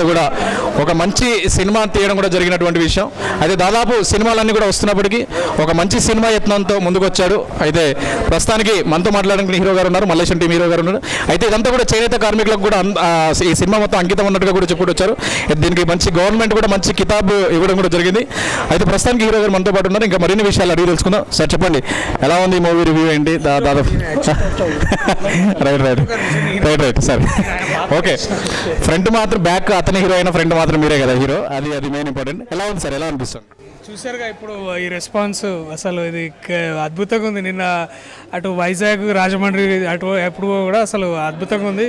అంతా కూడా ఒక మంచి సినిమా తీయడం కూడా జరిగినటువంటి విషయం. అయితే దాదాపు సినిమాలన్నీ కూడా వస్తున్నప్పటికీ ఒక మంచి సినిమా యత్నంతో ముందుకు వచ్చాడు. అయితే ప్రస్తుతానికి మనతో మాట్లాడడానికి హీరో గారు ఉన్నారు, మల్లేశం టీం హీరో గారు ఉన్నారు. అయితే ఇదంతా కూడా చేనేత కార్మికులకు కూడా ఈ సినిమా మొత్తం అంకితం ఉన్నట్టుగా కూడా చెప్పుకుంటూ వచ్చారు. దీనికి మంచి గవర్నమెంట్ కూడా మంచి కితాబు ఇవ్వడం కూడా జరిగింది. అయితే ప్రస్తుతానికి హీరో గారు మనతో పాటు ఉన్నారు. ఇంకా మరిన్ని విషయాలు అడిగి తెలుసుకుందాం. సార్ చెప్పండి, ఎలా ఉంది ఈ మూవీ రివ్యూ ఏంటి? దాదాపు రైట్ సార్. ఓకే, ఫ్రంట్ మాత్రం బ్యాక్ అతని హీరో అయిన ఫ్రంట్ మాత్రం మీరే కదా హీరో, అది మెయిన్ ఇంపార్టెంట్. ఎలా ఉంది సార్, ఎలా అనిపిస్తుంది? చూసారుగా ఇప్పుడు ఈ రెస్పాన్స్, అసలు ఇది అద్భుతంగా ఉంది. నిన్న అటు వైజాగ్, రాజమండ్రి అటు ఎప్పుడు కూడా అసలు అద్భుతంగా ఉంది.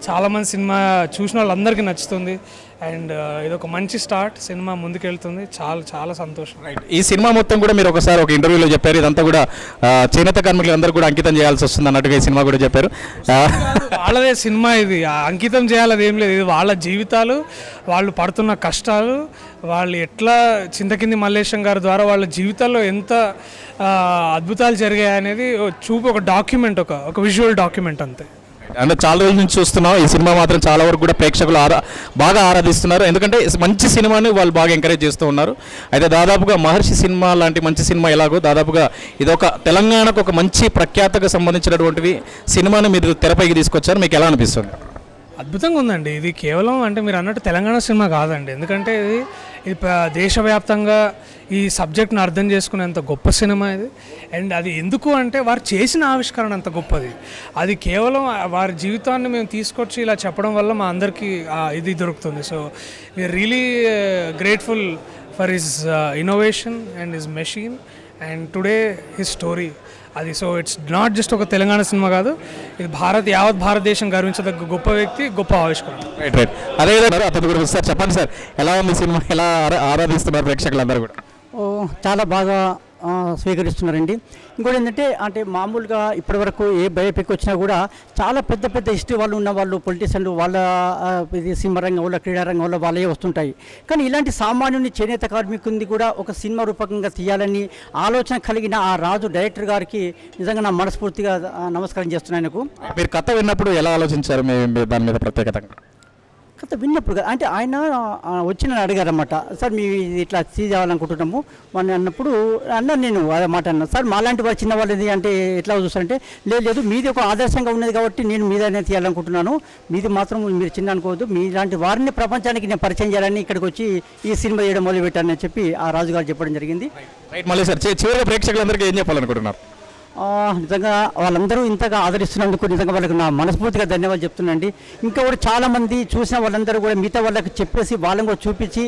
చాలామంది సినిమా చూసిన వాళ్ళందరికీ నచ్చుతుంది. అండ్ ఇది ఒక మంచి స్టార్ట్, సినిమా ముందుకెళ్తుంది. చాలా చాలా సంతోషం. రైట్, ఈ సినిమా మొత్తం కూడా మీరు ఒకసారి ఒక ఇంటర్వ్యూలో చెప్పారు, ఇదంతా కూడా చేనేత కార్మికులు అందరూ కూడా అంకితం చేయాల్సి వస్తుంది అన్నట్టుగా ఈ సినిమా కూడా చెప్పారు. వాళ్ళదే సినిమా, ఇది అంకితం చేయాలది ఏం లేదు. ఇది వాళ్ళ జీవితాలు, వాళ్ళు పడుతున్న కష్టాలు, వాళ్ళు ఎట్లా చింతకింది మల్లేశం గారి ద్వారా వాళ్ళ జీవితాల్లో ఎంత అద్భుతాలు జరిగాయి అనేది ఒక డాక్యుమెంట్, ఒక విజువల్ డాక్యుమెంట్ అంతే. అంటే చాలా రోజుల నుంచి చూస్తున్నాం ఈ సినిమా మాత్రం చాలా వరకు కూడా ప్రేక్షకులు బాగా ఆరాధిస్తున్నారు. ఎందుకంటే మంచి సినిమాని వాళ్ళు బాగా ఎంకరేజ్ చేస్తూ ఉన్నారు. అయితే దాదాపుగా మహర్షి సినిమా లాంటి మంచి సినిమా ఎలాగో దాదాపుగా ఇది ఒక తెలంగాణకు ఒక మంచి ప్రఖ్యాతకు సంబంధించినటువంటివి సినిమాని మీరు తెరపైకి తీసుకొచ్చారు. మీకు ఎలా అనిపిస్తుంది? అద్భుతంగా ఉందండి. ఇది కేవలం అంటే మీరు అన్నట్టు తెలంగాణ సినిమా కాదండి. ఎందుకంటే ఇది దేశవ్యాప్తంగా ఈ సబ్జెక్ట్ని అర్థం చేసుకునేంత గొప్ప సినిమా ఇది. అండ్ అది ఎందుకు అంటే వారు చేసిన ఆవిష్కరణ అంత గొప్పది. అది కేవలం వారి జీవితాన్ని మేము తీసుకొచ్చి ఇలా చెప్పడం వల్ల మా అందరికీ ఇది దొరుకుతుంది. So we are really grateful for his innovation and his machine and today his story అది. సో ఇట్స్ నాట్ జస్ట్ ఒక తెలంగాణ సినిమా కాదు, ఇది యావత్ భారతదేశం గర్వించదగ్గ గొప్ప వ్యక్తి, గొప్ప ఆవిష్కరణ. రైట్, అదే విధంగా అతను కూడా సార్ చెప్పండి సార్, ఎలా ఉంది సినిమా, ఎలా ఆరాధిస్తున్నారు ప్రేక్షకులందరూ కూడా? చాలా బాగా స్వీకరిస్తున్నారండి. ఇంకోటి ఏంటంటే అంటే మామూలుగా ఇప్పటివరకు ఏ బయోపిక్ వచ్చినా కూడా చాలా పెద్ద పెద్ద హిస్టరీ వాళ్ళు ఉన్న వాళ్ళు పొలిటీషియన్లు వాళ్ళ ఇది సినిమా రంగంలో, క్రీడా రంగంలో వాళ్ళే వస్తుంటాయి. కానీ ఇలాంటి సామాన్యుని చేనేత కార్మికుని కూడా ఒక సినిమా రూపకంగా తీయాలని ఆలోచన కలిగిన ఆ రాజు డైరెక్టర్ గారికి నిజంగా నా మనస్ఫూర్తిగా నమస్కారం చేస్తున్నాను. ఆయనకు మీరు కథ విన్నప్పుడు ఎలా ఆలోచించారు దాని మీద ప్రత్యేకతంగా? కథ విన్నప్పుడు అంటే ఆయన వచ్చి నన్ను అడిగారన్నమాట, సార్ మీ ఇట్లా తీయాలనుకుంటున్నాము అని అన్నప్పుడు నేను అదే మాట అన్నాను, సార్ మాలాంటి వారు చిన్న వాళ్ళది అంటే ఎట్లా చూస్తారంటే లేదు మీది ఒక ఆదర్శంగా ఉన్నది కాబట్టి నేను మీదనే తీయాలనుకుంటున్నాను, మీది మాత్రం మీరు చిన్న అనుకోవద్దు, మీలాంటి వారిని ప్రపంచానికి నేను పరిచయం చేయాలని ఇక్కడికి వచ్చి ఈ సినిమా చేయడం మొదలుపెట్టానని చెప్పి ఆ రాజుగారు చెప్పడం జరిగింది. రైట్, మళ్ళీ సార్ చివరిగా ప్రేక్షకులందరికీ ఏం చెప్పాలనుకుంటున్నారు? నిజంగా వాళ్ళందరూ ఇంతగా ఆదరిస్తున్నందుకు నిజంగా వాళ్ళకి నా మనస్ఫూర్తిగా ధన్యవాదాలు చెప్తున్నాండి. ఇంకా కూడా చాలామంది చూసిన వాళ్ళందరూ కూడా మిగతా వాళ్ళకి చెప్పేసి వాళ్ళని కూడా చూపించి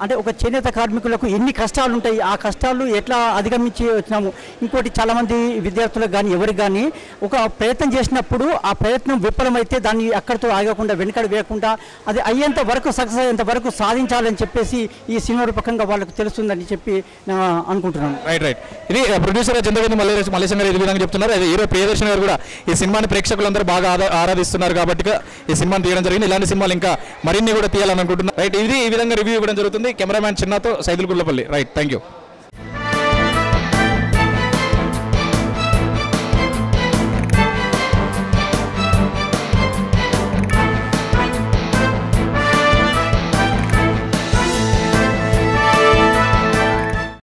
అంటే ఒక చేనేత కార్మికులకు ఎన్ని కష్టాలు ఉంటాయి, ఆ కష్టాలు ఎట్లా అధిగమించి వచ్చినాము. ఇంకోటి చాలామంది విద్యార్థులకు కానీ ఎవరికి కానీ ఒక ప్రయత్నం చేసినప్పుడు ఆ ప్రయత్నం విఫలమైతే దాన్ని అక్కడితో ఆగకుండా వెనుకడ వేయకుండా అది అయ్యేంత వరకు సక్సెస్ అయ్యేంత వరకు సాధించాలని చెప్పేసి ఈ సినిమా రూపకంగా వాళ్ళకు తెలుస్తుందని చెప్పి నేను అనుకుంటున్నాను. రైట్, ఇది ప్రొడ్యూసర్ చంద్రగిరి మల్లేశం గారు ఈ విధంగా చెప్తున్నారు. హీరో ప్రియదర్శన్ గారు కూడా ఈ సినిమాని ప్రేక్షకులందరూ బాగా ఆరాధిస్తున్నారు కాబట్టి ఈ సినిమాని తీయడం జరిగింది. ఇలాంటి సినిమాలు ఇంకా మరిన్ని కూడా తీయాలని అనుకుంటున్నారు. రైట్, ఇది ఈ విధంగా రివ్యూ ఇవ్వడం జరుగుతుంది. కెమెరామ్యాన్ చిన్నతో Saidul Gullapalli. Right, thank you.